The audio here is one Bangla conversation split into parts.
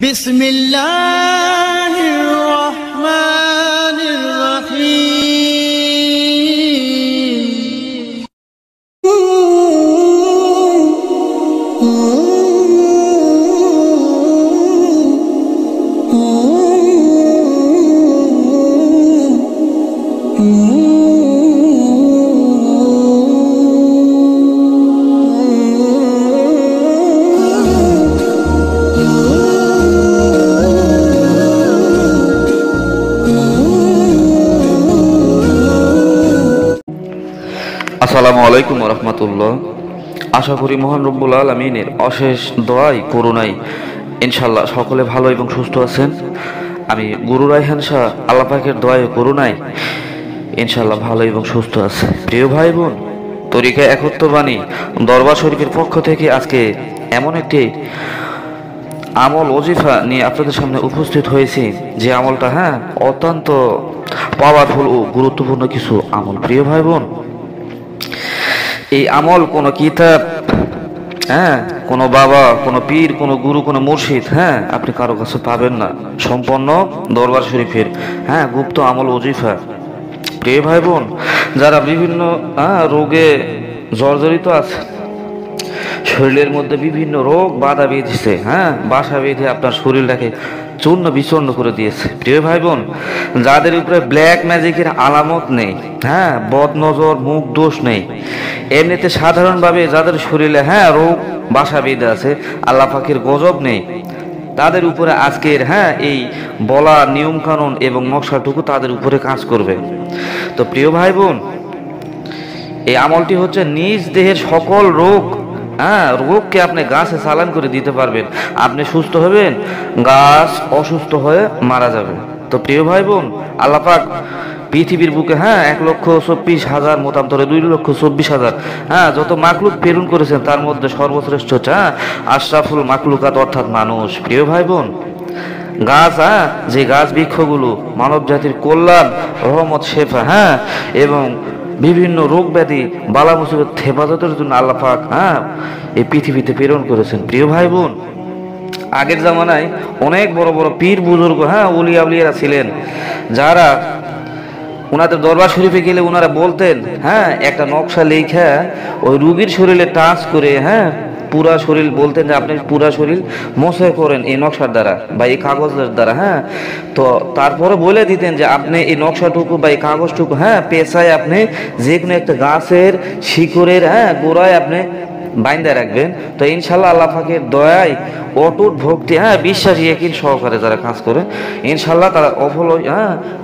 بسم الله الرحمن الرحيم আসসালামু আলাইকুম রহমতুল্লাহ। আশা করি মহান রব্বুল আলামিনের অশেষ দোয়াই করুণাই ইনশাল্লাহ সকলে ভালো এবং সুস্থ আছেন। আমি গুরু রায়হান শাহ আল্লাহ পাকের দোয়াই করুণাই ইনশাল্লাহ ভালো এবং সুস্থ আছে। প্রিয় ভাই বোন, তরিকা একত্ববাণী দরবার শরীফের পক্ষ থেকে আজকে এমন একটি আমল ওজিফা নিয়ে আপনাদের সামনে উপস্থিত হয়েছি, যে আমলটা অত্যন্ত পাওয়ারফুল ও গুরুত্বপূর্ণ কিছু আমল। প্রিয় ভাই বোন, এই আমল কোনো কিতাব, কোনো বাবা, কোনো পীর, কোনো গুরু, কোনো মুর্শিদ আপনি কারো কাছে পাবেন না। সম্পন্ন দরবার শরীফের গুপ্ত আমল ওজিফা। প্রিয় ভাই বোন, যারা বিভিন্ন রোগে জর্জরিত আছে, শরীরের মধ্যে বিভিন্ন রোগ বাধা বেঁধেছে, বাসা বেঁধে আপনার শরীরটাকে চূর্ণ বিচূর্ণ করে দিয়েছে। প্রিয় ভাই বোন, যাদের উপরে ব্ল্যাক ম্যাজিকের আলামত নেই, বদ নজর, মুখ দোষ নেই, এমনিতে সাধারণভাবে যাদের শরীরে রোগ বাসা বেঁধে আছে, আল্লাহ পাকের গজব নেই, তাদের উপরে আজকের এই বলা নিয়ম কানুন এবং নকশাটুকু তাদের উপরে কাজ করবে। তো প্রিয় ভাই বোন, এই আমলটি হচ্ছে নিজ দেহের সকল রোগকে আপনি গাছে চালান করে দিতে পারবেন। আপনি সুস্থ হবেন, গাছ অসুস্থ হয়ে মারা যাবে। তো প্রিয় ভাই বোন, আল্লাহ পাক পৃথিবীর বুকে 1,24,000 মতান্তরে 2,24,000 যত মাকলুক প্রেরণ করেছেন, তার মধ্যে সর্বশ্রেষ্ঠ হচ্ছে আশরাফুল মাকলুকাত অর্থাৎ মানুষ। প্রিয় ভাই বোন, গাছ যে গাছ বৃক্ষগুলো মানব জাতির কল্যাণ, রহমত, শেফা এবং বিভিন্ন রোগ ব্যাধি বালা মুসিবত হেফাজতের জন্য আল্লাহ পাক এই পৃথিবীতে প্রেরণ করেছেন। প্রিয় ভাই বোন, আগের জামানায় অনেক বড় বড় পীর বুজুর্গ ওলিয়া উলিয়ারা ছিলেন, যারা ওনাদের দরবার শরীফে গেলে ওনারা বলতেন একটা নকশা লেখা ওই রুগীর শরীরে টাচ করে পুরা শরীর, বলতেন যে আপনি পুরা শরীর মোছে করেন এই নকশার দ্বারা বা এই কাগজের দ্বারা। তো তারপরে বলে দিতেন যে আপনি এই নকশাটুকু বা এই কাগজটুকু পেশায় আপনি যে কোনো একটা গাছের শিকড়ের গোড়ায় আপনি বাইন্দা রাখবেন। তো ইনশাল্লাহ আল্লাহ পাকের দয়ায় অটুট ভক্তি বিশ্বাস ইয়াকিন সহকারে যারা কাজ করে, ইনশাল্লাহ তারা অফল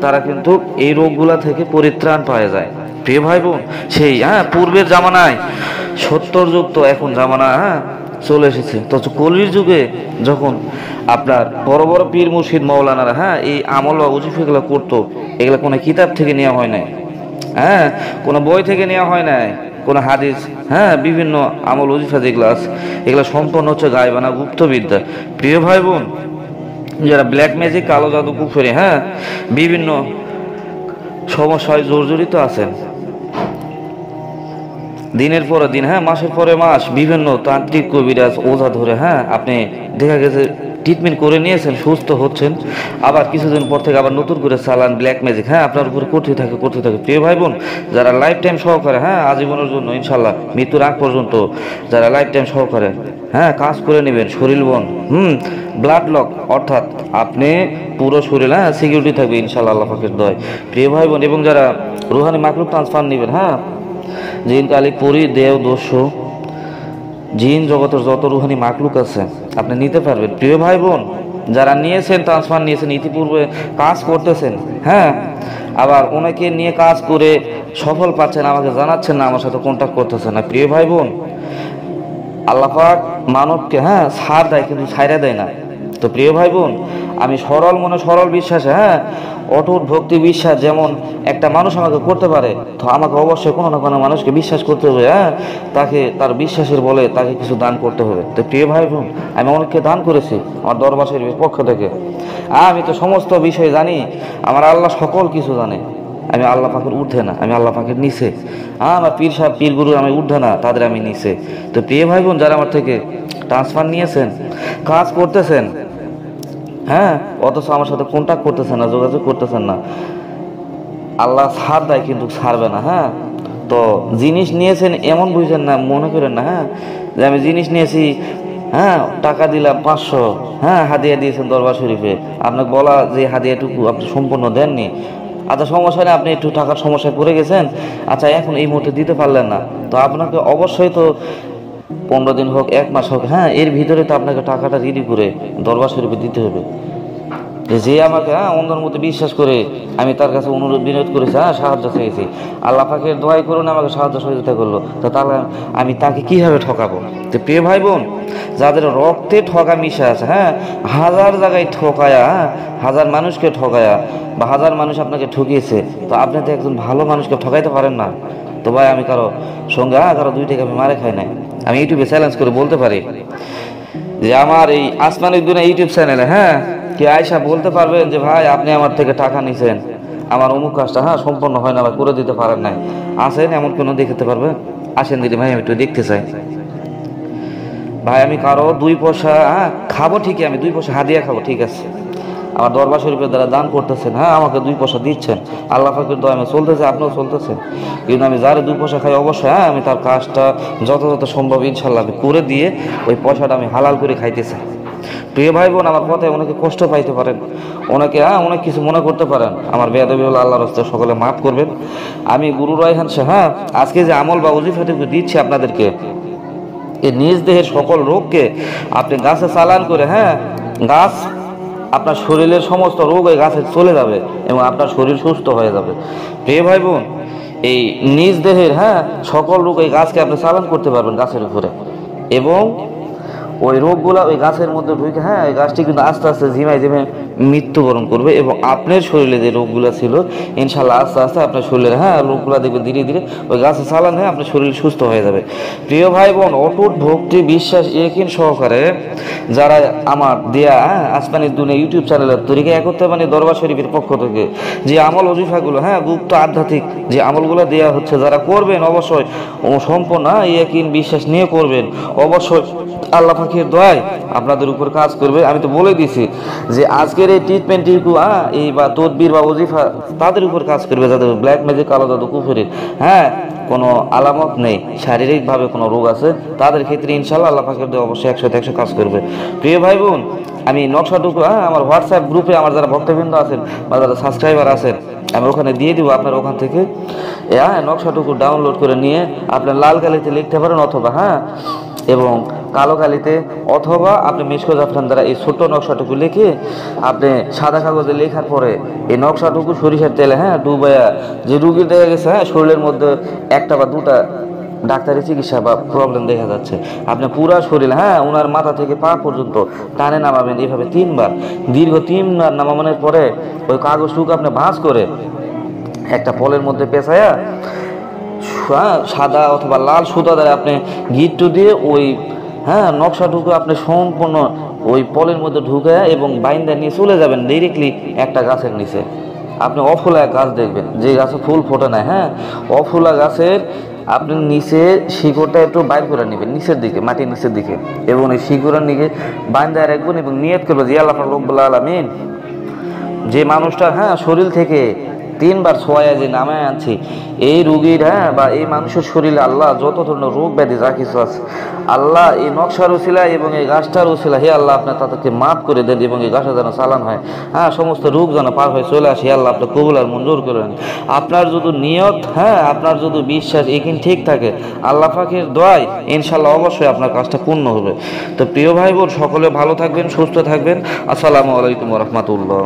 তারা কিন্তু এই রোগগুলা থেকে পরিত্রাণ পাওয়া যায়। প্রিয় ভাই বোন, সেই পূর্বের জামানায় 70 যুগ, তো এখন জামানা চলে এসেছে। তো কলির যুগে যখন আপনার বড় বড় পীর মুর্শিদ মৌলানারা এই আমল বা ওজিফাগুলো করতো, এগুলো কোনো কিতাব থেকে নেওয়া হয় নাই, কোনো বই থেকে নেওয়া হয় নাই, কোনো হাদিস, বিভিন্ন আমল ওজিফা যেগুলো আছে এগুলো সম্পূর্ণ হচ্ছে গায়বানা গুপ্তবিদ্যা। প্রিয় ভাই বোন, যারা ব্ল্যাক ম্যাজিক, কালো জাদু, কুফরি বিভিন্ন সমস্যায় জর্জরিত আছেন, দিনের পরে দিন মাসের পরে মাস বিভিন্ন তান্ত্রিক কবিরাজ ওঝা ধরে আপনি দেখা গেছে ট্রিটমেন্ট করে নিয়েছেন, সুস্থ হচ্ছেন, আবার কিছুদিন পর থেকে আবার নতুন করে চালান ব্ল্যাক ম্যাজিক আপনার উপরে করতে থাকে। প্রিয় ভাই বোন, যারা লাইফ টাইম সহকারে আজীবনের জন্য ইনশাল্লাহ মৃত্যুর আগ পর্যন্ত যারা লাইফ টাইম সহকারে কাজ করে নেবেন, শরীর বন ব্লাড লক অর্থাৎ আপনি পুরো শরীর সিকিউরিটি থাকবে ইনশাল্লাহ আল্লাহ পাকের দয়। প্রিয় ভাই বোন, এবং যারা রুহানি মাকলুক ট্রান্সফার নেবেন, জিন কালী পরি দেও দোষ জিন জগতের যত রুহানি মাকলুক আছে আপনি নিতে পারবেন। প্রিয় ভাই বোন, যারা নিয়েছেন ট্রান্সফার নিয়েছেন, ইতিপূর্বে কাজ করতেছেন, আবার অনেকে নিয়ে কাজ করে সফল পাচ্ছেন, আমাকে জানাচ্ছেন না, আমার সাথে কন্ট্যাক্ট করতেছেন না। প্রিয় ভাই বোন, আল্লাহ পাক মানবকে ছাড় দেয় কিন্তু ছাইরা দেয় না। তো প্রিয় ভাই বোন, আমি সরল মনে সরল বিশ্বাসে অটুট ভক্তি বিশ্বাস যেমন একটা মানুষ আমাকে করতে পারে, তো আমাকে অবশ্যই কোনো না কোনো মানুষকে বিশ্বাস করতে হবে, তাকে তার বিশ্বাসের বলে তাকে কিছু দান করতে হবে। তো প্রিয় ভাই বোন, আমি অনেককে দান করেছি আমার দরবার শরীফের পক্ষ থেকে। আমি তো সমস্ত বিষয় জানি, আমার আল্লাহ সকল কিছু জানে। আমি আল্লাহ পাকের ঊর্ধ্বে না, আমি আল্লাহ পাকের নিচে। আমার পীর সাহেব পীর গুরু আমি ঊর্ধ্বে না, তাদের আমি নিচে। তো প্রিয় ভাই বোন, যারা আমার থেকে ট্রান্সফার নিয়েছেন, কাজ করতেছেন, হ্যাঁ, অথচ আমার সাথে কন্ট্যাক্ট করতেছেন না, যোগাযোগ করতেছেন না। আল্লাহ ছাড় দেয় কিন্তু ছাড়বে না। হ্যাঁ, তো জিনিস নিয়েছেন এমন বুঝছেন না, মনে করেন না হ্যাঁ যে আমি জিনিস নিয়েছি, হ্যাঁ টাকা দিলাম 500, হ্যাঁ হাদিয়া দিয়েছেন দরবার শরীফে, আপনাকে বলা যে হাদিয়াটুকু আপনি সম্পূর্ণ দেননি। আচ্ছা সমস্যা নেই, আপনি একটু টাকার সমস্যায় পড়ে গেছেন, আচ্ছা এখন এই মুহূর্তে দিতে পারলেন না, তো আপনাকে অবশ্যই তো 15 দিন হোক 1 মাস হোক, হ্যাঁ এর ভিতরে তো আপনাকে টাকাটা রেডি করে দরবার শরীফে দিতে হবে। যে আমাকে অন্ধের মধ্যে বিশ্বাস করে আমি তার কাছে অনুরোধ বিনোদ করেছি, সাহায্য চেয়েছি, আল্লাহ পাকের দোয়াই করুন আমাকে সাহায্য সহযোগিতা করলো, তো তাহলে আমি তাকে কিভাবে ঠকাবো? তো প্রিয় ভাই বোন, যাদের রক্তে ঠকা মিশা আছে, হ্যাঁ হাজার জায়গায় ঠকায়া, হাজার মানুষকে ঠকায়া বা হাজার মানুষ আপনাকে ঠকিয়েছে, তো আপনি তো একজন ভালো মানুষকে ঠকাইতে পারেন না। তো ভাই আমি কারো সঙ্গে কারো 2 টাকা আমি মারে খাই নাই, আমি ইউটিউবে চ্যালেঞ্জ করে বলতে পারি যে আমার এই আসমানের দুনিয়া ইউটিউব চ্যানেলে, হ্যাঁ কি আয়সা বলতে পারবেন যে ভাই আপনি আমার থেকে টাকা নিছেন, আমার অমুক কাজটা সম্পন্ন হয় না বা করে দিতে পারেন নাই, আসেন এমন কোনো দেখাতে পারবেন? আসেন দিদি ভাই আমি একটু দেখতে চাই। ভাই আমি কারো 2 পয়সা খাবো ঠিকই, আমি 2 পয়সা হাদিয়া খাবো ঠিক আছে, আমার দরবার শরীফের দ্বারা দান করতেছেন, হ্যাঁ আমাকে 2 পয়সা দিচ্ছেন, আল্লাহ পাকের দোয়া আমি চলতেছে, আপনিও চলতেছেন, কিন্তু আমি যারে 2 পয়সা খাই অবশ্যই আমি তার কাজটা যত সম্ভব ইনশাল্লাহ করে দিয়ে ওই পয়সাটা আমি হালাল করে খাইতে চাই। প্রিয় ভাই বোন, আমার কথায় অনেকে কষ্ট পাইতে পারেন, অনেকে অনেক কিছু মনে করতে পারেন, আমার বেয়াদবি হলো আল্লাহর রাস্তায় সকলে মাফ করবেন। আমি গুরু রায়হান শাহ, আজকে যে আমল বা ওজিফাটুকু দিচ্ছি আপনাদেরকে, এই নিজ দেহের সকল রোগকে আপনি গাছে চালান করে, গাছ আপনার শরীরের সমস্ত রোগ ওই গাছে চলে যাবে এবং আপনার শরীর সুস্থ হয়ে যাবে। প্রিয় ভাই বোন, এই নিজ দেহের সকল রোগ এই গাছকে আপনি চালান করতে পারবেন গাছের উপরে, এবং ওই রোগগুলা ওই গাছের মধ্যে ঢুকে ওই গাছটি কিন্তু আস্তে আস্তে ঝিমায় ঝিমে মৃত্যুবরণ করবে, এবং আপনার শরীরে যে রোগগুলো ছিল ইনশাল্লাহ আস্তে আস্তে আপনার শরীরে রোগগুলো দেখবেন ধীরে ধীরে ওই গাছে চালান আপনার শরীর সুস্থ হয়ে যাবে। প্রিয় ভাই বোন, অটুট ভক্তি বিশ্বাস ইয়কিন সহকারে যারা আমার দেয়া আসমানের দুনিয়া ইউটিউব চ্যানেলের তরিকা একত্রে মানে দরবার শরীফের পক্ষ থেকে যে আমল ওজিফাগুলো গুপ্ত আধ্যাত্মিক যে আমলগুলো দেওয়া হচ্ছে, যারা করবেন অবশ্যই সম্পূর্ণ ইয়কিন বিশ্বাস নিয়ে করবেন, অবশ্যই আল্লাহ পাকের দোয়ায় আপনাদের উপর কাজ করবে। আমি তো বলে দিছি যে আজকের এই ট্রিটমেন্টটুকু এই বা তদবির বা ওজিফা তাদের উপর কাজ করবে যাদের ব্ল্যাক ম্যাজিক কালো জাদু কুফুরির কোনো আলামত নেই, শারীরিকভাবে কোনো রোগ আছে, তাদের ক্ষেত্রে ইনশাল্লাহ আল্লাহ পাকের দোয়া অবশ্যই 100% কাজ করবে। প্রিয় ভাই বোন, আমি নকশাটুকু আমার হোয়াটসঅ্যাপ গ্রুপে আমার যারা ভক্তবৃন্দ আছেন বা যারা সাবস্ক্রাইবার আছেন আমি ওখানে দিয়ে দিব, আপনার ওখান থেকে নকশাটুকু ডাউনলোড করে নিয়ে আপনার লাল কালিতে লিখতে পারেন, অথবা এবং কালো কালিতে, অথবা আপনি মিশকো জাফরান দ্বারা এই ছোট্ট নকশাটুকু লিখে আপনি সাদা কাগজে লেখার পরে এই নকশাটুকু সরিষার তেলে ডুবাইয়া, যে রুগীর দেখা গেছে শরীরের মধ্যে 1টা বা 2টা ডাক্তারি চিকিৎসা বা প্রবলেম দেখা যাচ্ছে, আপনি পুরা শরীর ওনার মাথা থেকে পা পর্যন্ত টানে নামাবেন এইভাবে 3 বার, দীর্ঘ 3 বার নামানোর পরে ওই কাগজটুকু আপনি ভাঁজ করে একটা পলের মধ্যে পেঁচায়া সাদা অথবা লাল সুতা দ্বারা আপনি গিট্টু দিয়ে ওই নকশাটুকু আপনি সম্পূর্ণ ওই পলের মধ্যে ঢুকে এবং বাইন্দা নিয়ে চলে যাবেন ডাইরেক্টলি একটা গাছের নিচে। আপনি অফুলা গাছ দেখবেন, যে গাছে ফুল ফোটে না, অফুলা গাছের আপনি নিচে শিকড়টা একটু বাইর করে নেবেন নিচের দিকে, মাটির নিচের দিকে, এবং এই শিকড়ের নিচে বাইন্দা রাখবেন এবং নিয়ত করবেন যে আল্লাহ রাব্বুল আলামিন যে মানুষটার শরীর থেকে 3 বার ছোঁয়া যে নামায় আনছি, এই রোগীর বা এই মানুষের শরীরে আল্লাহ যত ধরনের রোগ ব্যাধি যা কিছু আছে, আল্লাহ এই নকশার উসিলা এবং এই গাছটার উসিলা আল্লাহ আপনার তাদেরকে মাফ করে দেন, এবং এই গাছটা যেন চালান হয়, সমস্ত রোগ যেন পার হয়ে চলে আসে, আল্লাহ আপনার কবুল আর মঞ্জুর করেন। আপনার যদি নিয়ত আপনার যদি বিশ্বাস একিন ঠিক থাকে, আল্লাহ পাকের দোয়ায় ইনশাল্লাহ অবশ্যই আপনার কাজটা পূর্ণ হবে। তো প্রিয় ভাই বোন, সকলে ভালো থাকবেন, সুস্থ থাকবেন। আসসালামু আলাইকুম ওয়া রাহমাতুল্লাহ।